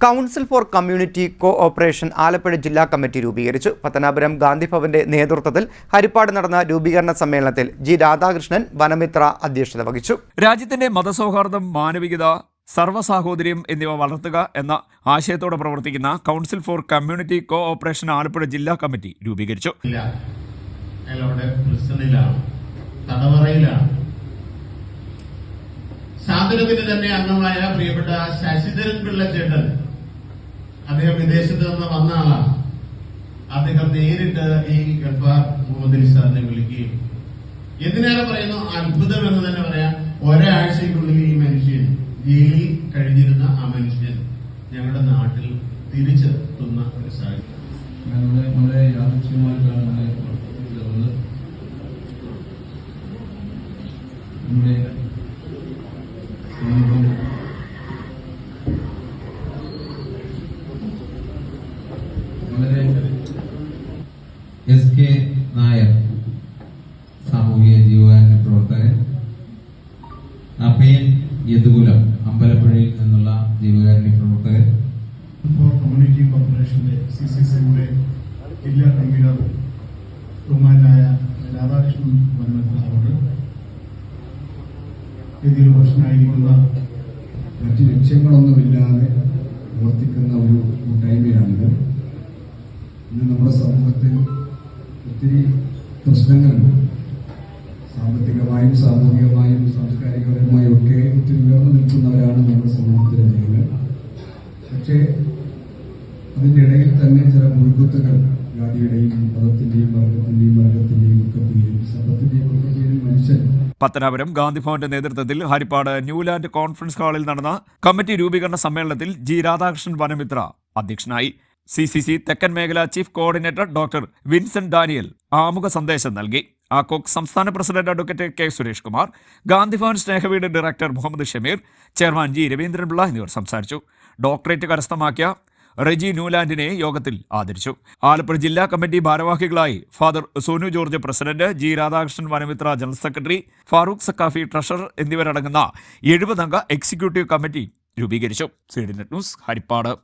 Council for community cooperation Alappuzha ജില്ലാ committee രൂപീകരിച്ചു. പത്തനാപുരം ഗാന്ധിഭവന്റെ നേതൃത്വത്തിൽ ഹരിപ്പാട് നടന്ന രൂപീകരണ സമ്മേളനത്തിൽ ജി രാധാകൃഷ്ണൻ വനമിത്ര അധ്യക്ഷത വഹിച്ചു. രാജ്യത്തിന്റെ മതസൗഹാർദ്ദം, മാനവികത, സർവ്വസാഹോദര്യം എന്നിവ വളർത്തുക എന്ന ആശയത്തോടെ പ്രവർത്തിക്കുന്ന council for community cooperation Alappuzha ജില്ലാ കമ്മിറ്റി രൂപീകരിച്ചു. സാധനത്തിന് തന്നെ അംഗമായ പ്രിയപ്പെട്ട ശശിധരൻ പിള്ള ചേട്ടൻ, അദ്ദേഹം വിദേശത്ത് നിന്ന് വന്ന ആളാണ്. അദ്ദേഹം നേരിട്ട് ഈ ഗഫാർ മുഹമ്മദ് അലി സാറിനെ വിളിക്കുകയും, എന്തിനേറെ പറയുന്നു, അത്ഭുതം എന്ന് തന്നെ പറയാം, ഒരാഴ്ചയ്ക്കുള്ളിൽ ഈ മനുഷ്യൻ ജയിലിൽ കഴിഞ്ഞിരുന്ന ആ മനുഷ്യൻ ഞങ്ങളുടെ നാട്ടിൽ തിരിച്ചെത്തുന്ന ഒരു സാഹചര്യം. വളരെ യാദൃച്ഛികമായിട്ടാണ് എസ് കെ നായർ, സാമൂഹിക ജീവകാരുണ്യ പ്രവർത്തകൻ, അഭയൻ യദുകുലം, അമ്പലപ്പുഴയിൽ നിന്നുള്ള ജീവകാരുണ്യ പ്രവർത്തകൻ, കമ്മ്യൂണിറ്റി കോർപ്പറേഷന്റെ CCCയുടെ ജില്ലാ കൺവീനർ ബഹുമാനായ രാധാകൃഷ്ണൻ വനമെത്തുന്നവർക്ക് ഇതിൽ പ്രശ്നമായിരിക്കുന്ന മറ്റ് ലക്ഷ്യങ്ങളൊന്നുമില്ലാതെ പ്രവർത്തിക്കുന്ന ഒരു കൂട്ടായ്മയാണിത്. ഇന്ന് നമ്മുടെ സമൂഹത്തിൽ ഒത്തിരി പ്രശ്നങ്ങളുണ്ട്. സാമ്പത്തികമായും സാമൂഹികമായും സാംസ്കാരികപരമായും ഒക്കെ ഒത്തിരി ഉയർന്നു നിൽക്കുന്നവരാണ് നമ്മുടെ സമൂഹത്തിലെ ജനങ്ങൾ. പക്ഷേ അതിൻ്റെ ഇടയിൽ തന്നെ ചില മുഴുക്കുത്തുകൾ ജാതിയുടെയും മതത്തിന്റെയും വർഗത്തിന്റെയും ഒക്കെ പേരിൽ, സമ്പത്തിന്റെയും ഒക്കെ പേരിൽ മനുഷ്യൻ. പത്തനാപുരം ഗാന്ധിഭവന്റെ നേതൃത്വത്തിൽ ഹരിപ്പാട് ന്യൂലാൻഡ് കോൺഫറൻസ് ഹാളിൽ നടന്ന കമ്മിറ്റി രൂപീകരണ സമ്മേളനത്തിൽ ജി രാധാകൃഷ്ണൻ വനമിത്ര അധ്യക്ഷനായി. CCC തെക്കൻ മേഖല chief coordinator doctor Vincent Daniel ആമുഖ സന്ദേശം നൽകി. ആകോക് സംസ്ഥാന president advocate K Suresh Kumar, Gandhibhavan Snehaveedu director Muhammad Shameer, chairman G Raveendranpillai എന്നിവർ സംസാരിച്ചു. ഡോക്ടറേറ്റ് കരസ്ഥമാക്കിയ റെജി ന്യൂലാൻഡിനെ യോഗത്തിൽ ആദരിച്ചു. ആലപ്പുഴ ജില്ലാ കമ്മിറ്റി ഭാരവാഹികളായി father Sonu George president, G Radhakrishnan Vanamitra general secretary, Farooq Sakhafi treasurer എന്നിവരടങ്ങുന്ന 70 അംഗ എക്സിക്യൂട്ടീവ് കമ്മിറ്റി രൂപീകരിച്ചു. CDNet news, Harippad.